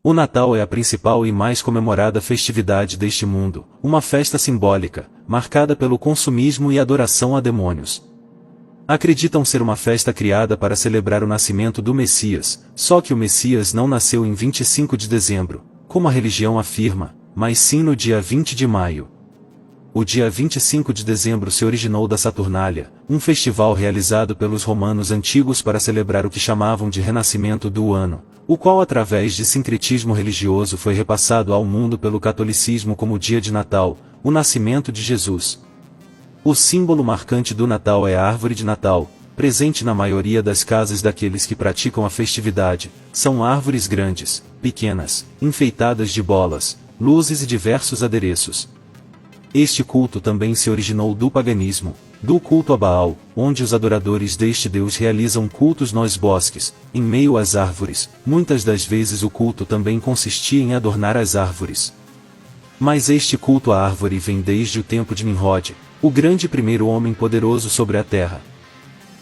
O Natal é a principal e mais comemorada festividade deste mundo, uma festa simbólica, marcada pelo consumismo e adoração a demônios. Acreditam ser uma festa criada para celebrar o nascimento do Messias, só que o Messias não nasceu em 25 de dezembro, como a religião afirma, mas sim no dia 20 de maio. O dia 25 de dezembro se originou da Saturnália, um festival realizado pelos romanos antigos para celebrar o que chamavam de renascimento do ano, o qual através de sincretismo religioso foi repassado ao mundo pelo catolicismo como o dia de Natal, o nascimento de Jesus. O símbolo marcante do Natal é a árvore de Natal, presente na maioria das casas daqueles que praticam a festividade. São árvores grandes, pequenas, enfeitadas de bolas, luzes e diversos adereços. Este culto também se originou do paganismo, do culto a Baal, onde os adoradores deste deus realizam cultos nos bosques, em meio às árvores. Muitas das vezes o culto também consistia em adornar as árvores. Mas este culto à árvore vem desde o tempo de Nimrod, o grande primeiro homem poderoso sobre a terra.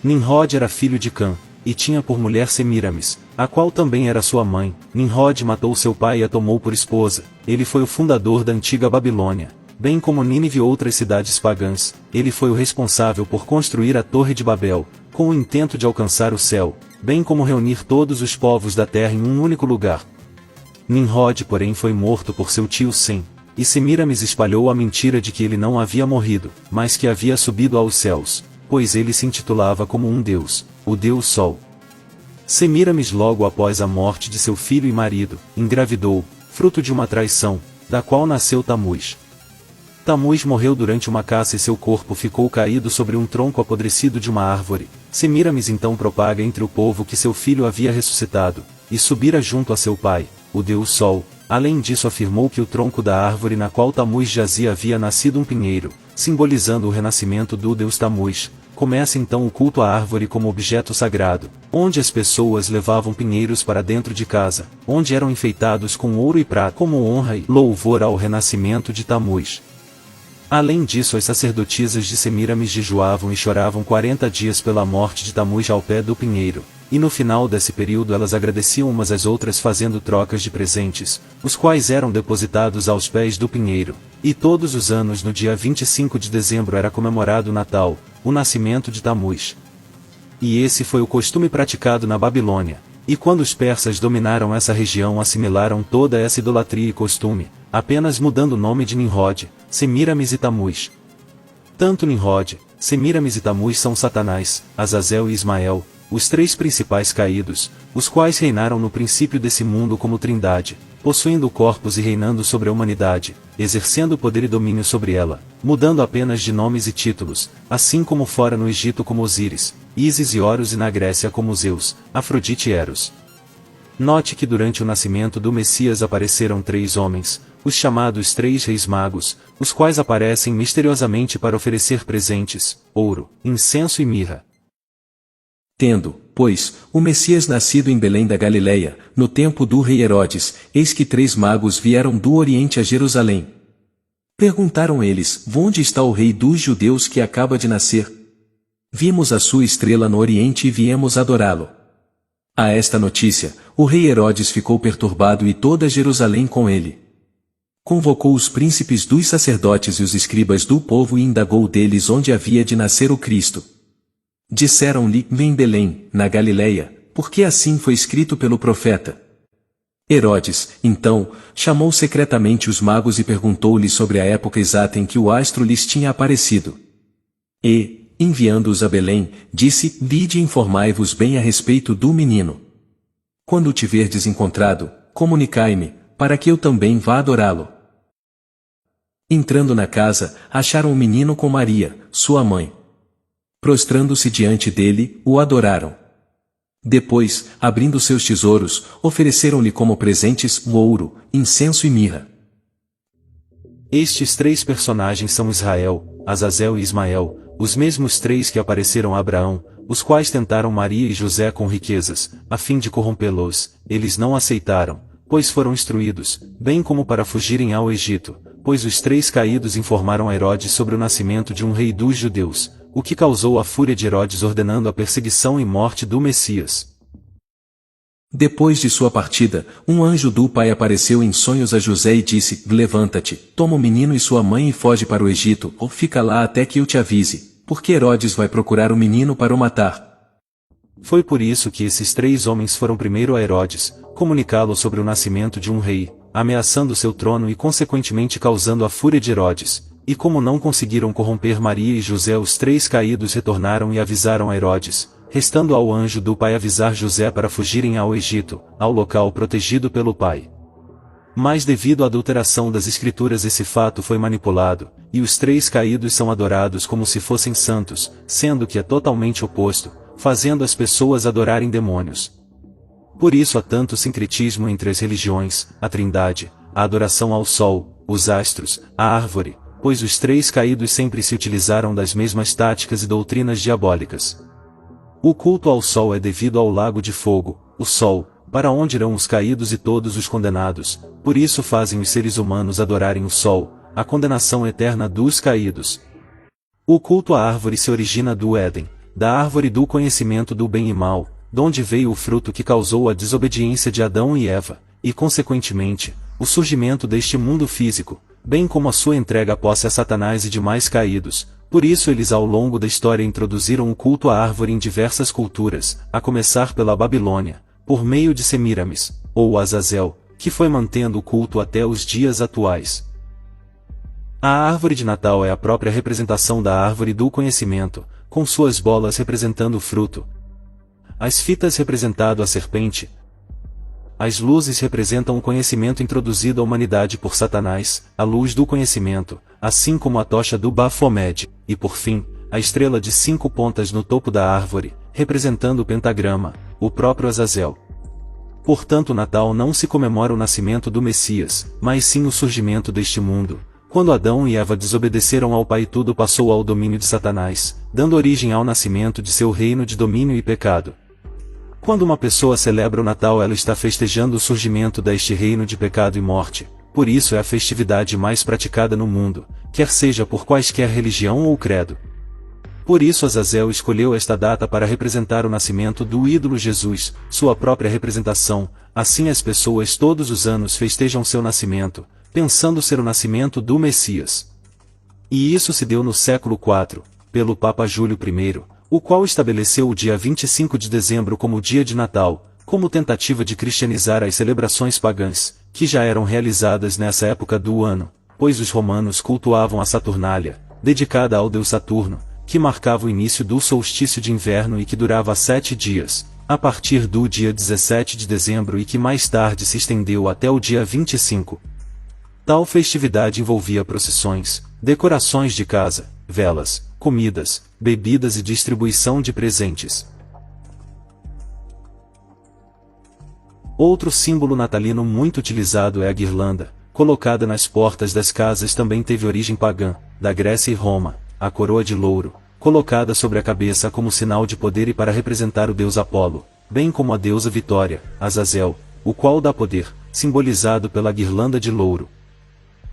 Nimrod era filho de Cã, e tinha por mulher Semíramis, a qual também era sua mãe. Nimrod matou seu pai e a tomou por esposa. Ele foi o fundador da antiga Babilônia, bem como Nínive e outras cidades pagãs. Ele foi o responsável por construir a Torre de Babel, com o intento de alcançar o céu, bem como reunir todos os povos da terra em um único lugar. Nimrod, porém, foi morto por seu tio Sem, e Semíramis espalhou a mentira de que ele não havia morrido, mas que havia subido aos céus, pois ele se intitulava como um deus, o Deus Sol. Semíramis, logo após a morte de seu filho e marido, engravidou, fruto de uma traição, da qual nasceu Tamuz. Tamuz morreu durante uma caça e seu corpo ficou caído sobre um tronco apodrecido de uma árvore. Semíramis então propaga entre o povo que seu filho havia ressuscitado, e subira junto a seu pai, o Deus Sol. Além disso, afirmou que o tronco da árvore na qual Tamuz jazia havia nascido um pinheiro, simbolizando o renascimento do Deus Tamuz. Começa então o culto à árvore como objeto sagrado, onde as pessoas levavam pinheiros para dentro de casa, onde eram enfeitados com ouro e prata como honra e louvor ao renascimento de Tamuz. Além disso, as sacerdotisas de Semíramis jejuavam e choravam 40 dias pela morte de Tamuz ao pé do pinheiro, e no final desse período elas agradeciam umas às outras fazendo trocas de presentes, os quais eram depositados aos pés do pinheiro. E todos os anos no dia 25 de dezembro era comemorado o Natal, o nascimento de Tamuz. E esse foi o costume praticado na Babilônia. E quando os persas dominaram essa região, assimilaram toda essa idolatria e costume, apenas mudando o nome de Nimrod, Semíramis e Tamuz. Tanto Nimrod, Semíramis e Tamuz são Satanás, Azazel e Ismael, os três principais caídos, os quais reinaram no princípio desse mundo como trindade, possuindo corpos e reinando sobre a humanidade, exercendo poder e domínio sobre ela, mudando apenas de nomes e títulos, assim como fora no Egito como Osíris, Ísis e Horus e na Grécia como Zeus, Afrodite e Eros. Note que durante o nascimento do Messias apareceram três homens, os chamados três reis magos, os quais aparecem misteriosamente para oferecer presentes, ouro, incenso e mirra. Tendo, pois, o Messias nascido em Belém da Galileia, no tempo do rei Herodes, eis que três magos vieram do Oriente a Jerusalém. Perguntaram eles: onde está o rei dos judeus que acaba de nascer? Vimos a sua estrela no Oriente e viemos adorá-lo. A esta notícia, o rei Herodes ficou perturbado e toda Jerusalém com ele. Convocou os príncipes dos sacerdotes e os escribas do povo e indagou deles onde havia de nascer o Cristo. Disseram-lhe: em Belém, na Galileia, porque assim foi escrito pelo profeta. Herodes, então, chamou secretamente os magos e perguntou-lhes sobre a época exata em que o astro lhes tinha aparecido. E, enviando-os a Belém, disse: vide e informai-vos bem a respeito do menino. Quando o tiverdes encontrado, comunicai-me, para que eu também vá adorá-lo. Entrando na casa, acharam o menino com Maria, sua mãe. Prostrando-se diante dele, o adoraram. Depois, abrindo seus tesouros, ofereceram-lhe como presentes ouro, incenso e mirra. Estes três personagens são Israel, Azazel e Ismael, os mesmos três que apareceram a Abraão, os quais tentaram Maria e José com riquezas, a fim de corrompê-los. Eles não aceitaram, pois foram instruídos, bem como para fugirem ao Egito, pois os três caídos informaram a Herodes sobre o nascimento de um rei dos judeus, o que causou a fúria de Herodes ordenando a perseguição e morte do Messias. Depois de sua partida, um anjo do pai apareceu em sonhos a José e disse: Levanta-te, toma o menino e sua mãe e foge para o Egito, ou fica lá até que eu te avise, porque Herodes vai procurar o menino para o matar. Foi por isso que esses 3 homens foram primeiro a Herodes, comunicá-lo sobre o nascimento de um rei, ameaçando seu trono e consequentemente causando a fúria de Herodes. E como não conseguiram corromper Maria e José, os 3 caídos retornaram e avisaram a Herodes, restando ao anjo do pai avisar José para fugirem ao Egito, ao local protegido pelo pai. Mas devido à adulteração das escrituras esse fato foi manipulado, e os 3 caídos são adorados como se fossem santos, sendo que é totalmente oposto, fazendo as pessoas adorarem demônios. Por isso há tanto sincretismo entre as religiões, a Trindade, a adoração ao sol, os astros, a árvore, pois os 3 caídos sempre se utilizaram das mesmas táticas e doutrinas diabólicas. O culto ao sol é devido ao lago de fogo, o sol, para onde irão os caídos e todos os condenados, por isso fazem os seres humanos adorarem o sol, a condenação eterna dos caídos. O culto à árvore se origina do Éden, da árvore do conhecimento do bem e mal, donde veio o fruto que causou a desobediência de Adão e Eva, e consequentemente, o surgimento deste mundo físico, bem como a sua entrega à posse a Satanás e demais caídos. Por isso eles ao longo da história introduziram o culto à árvore em diversas culturas, a começar pela Babilônia, por meio de Semíramis, ou Azazel, que foi mantendo o culto até os dias atuais. A árvore de Natal é a própria representação da árvore do conhecimento, com suas bolas representando o fruto, as fitas representando a serpente, as luzes representam o conhecimento introduzido à humanidade por Satanás, a luz do conhecimento, assim como a tocha do Baphomet, e por fim, a estrela de 5 pontas no topo da árvore, representando o pentagrama, o próprio Azazel. Portanto, o Natal não se comemora o nascimento do Messias, mas sim o surgimento deste mundo. Quando Adão e Eva desobedeceram ao Pai, tudo passou ao domínio de Satanás, dando origem ao nascimento de seu reino de domínio e pecado. Quando uma pessoa celebra o Natal, ela está festejando o surgimento deste reino de pecado e morte. Por isso é a festividade mais praticada no mundo, quer seja por quaisquer religião ou credo. Por isso Azazel escolheu esta data para representar o nascimento do ídolo Jesus, sua própria representação. Assim as pessoas todos os anos festejam seu nascimento, pensando ser o nascimento do Messias. E isso se deu no século IV, pelo Papa Júlio I, o qual estabeleceu o dia 25 de dezembro como o dia de Natal, como tentativa de cristianizar as celebrações pagãs, que já eram realizadas nessa época do ano, pois os romanos cultuavam a Saturnália, dedicada ao deus Saturno, que marcava o início do solstício de inverno e que durava 7 dias, a partir do dia 17 de dezembro e que mais tarde se estendeu até o dia 25. Tal festividade envolvia procissões, decorações de casa, velas, comidas, bebidas e distribuição de presentes. Outro símbolo natalino muito utilizado é a guirlanda, colocada nas portas das casas. Também teve origem pagã, da Grécia e Roma, a coroa de louro, colocada sobre a cabeça como sinal de poder e para representar o deus Apolo, bem como a deusa Vitória, Azazel, o qual dá poder, simbolizado pela guirlanda de louro.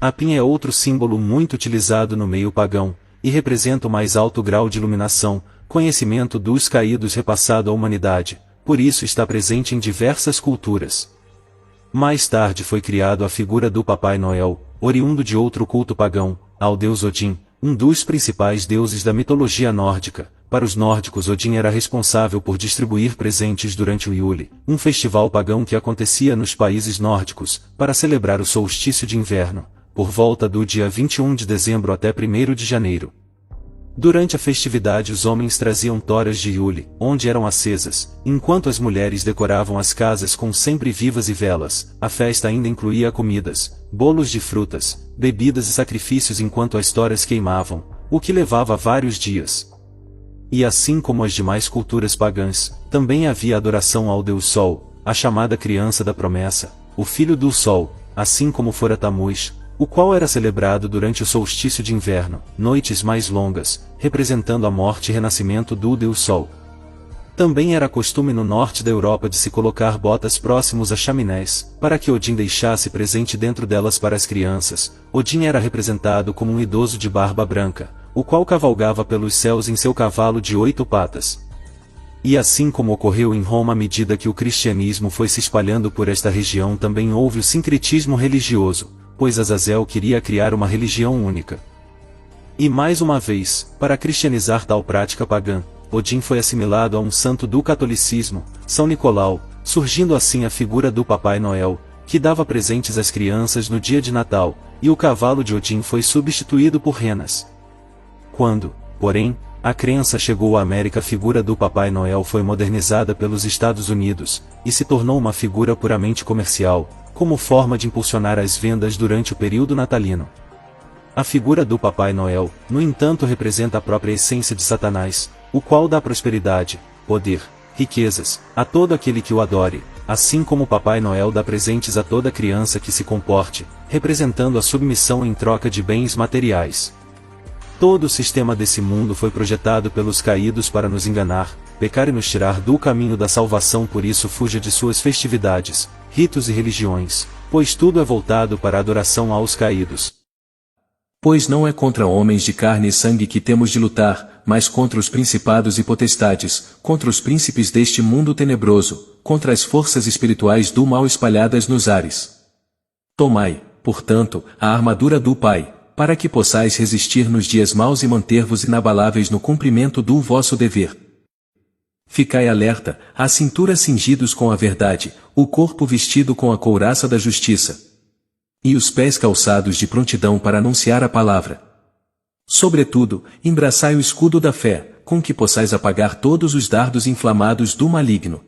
A pinha é outro símbolo muito utilizado no meio pagão, e representa o mais alto grau de iluminação, conhecimento dos caídos repassado à humanidade, por isso está presente em diversas culturas. Mais tarde foi criado a figura do Papai Noel, oriundo de outro culto pagão, ao deus Odin, um dos principais deuses da mitologia nórdica. Para os nórdicos, Odin era responsável por distribuir presentes durante o Yule, um festival pagão que acontecia nos países nórdicos, para celebrar o solstício de inverno, por volta do dia 21 de dezembro até 1º de janeiro. Durante a festividade os homens traziam toras de Yule, onde eram acesas, enquanto as mulheres decoravam as casas com sempre vivas e velas. A festa ainda incluía comidas, bolos de frutas, bebidas e sacrifícios enquanto as toras queimavam, o que levava vários dias. E assim como as demais culturas pagãs, também havia adoração ao deus Sol, a chamada criança da promessa, o filho do Sol, assim como fora Tamuz, o qual era celebrado durante o solstício de inverno, noites mais longas, representando a morte e renascimento do deus Sol. Também era costume no norte da Europa de se colocar botas próximos a chaminés, para que Odin deixasse presente dentro delas para as crianças. Odin era representado como um idoso de barba branca, o qual cavalgava pelos céus em seu cavalo de 8 patas. E assim como ocorreu em Roma à medida que o cristianismo foi se espalhando por esta região, também houve o sincretismo religioso, pois Azazel queria criar uma religião única. E mais uma vez, para cristianizar tal prática pagã, Odin foi assimilado a um santo do catolicismo, São Nicolau, surgindo assim a figura do Papai Noel, que dava presentes às crianças no dia de Natal, e o cavalo de Odin foi substituído por renas. Quando, porém, a crença chegou à América, a figura do Papai Noel foi modernizada pelos Estados Unidos, e se tornou uma figura puramente comercial, como forma de impulsionar as vendas durante o período natalino. A figura do Papai Noel, no entanto, representa a própria essência de Satanás, o qual dá prosperidade, poder, riquezas, a todo aquele que o adore, assim como o Papai Noel dá presentes a toda criança que se comporte, representando a submissão em troca de bens materiais. Todo o sistema desse mundo foi projetado pelos caídos para nos enganar, pecar e nos tirar do caminho da salvação. Por isso fuja de suas festividades, ritos e religiões, pois tudo é voltado para a adoração aos caídos. Pois não é contra homens de carne e sangue que temos de lutar, mas contra os principados e potestades, contra os príncipes deste mundo tenebroso, contra as forças espirituais do mal espalhadas nos ares. Tomai, portanto, a armadura do Pai, para que possais resistir nos dias maus e manter-vos inabaláveis no cumprimento do vosso dever. Ficai alerta, a cintura cingidos com a verdade, o corpo vestido com a couraça da justiça, e os pés calçados de prontidão para anunciar a palavra. Sobretudo, embraçai o escudo da fé, com que possais apagar todos os dardos inflamados do maligno.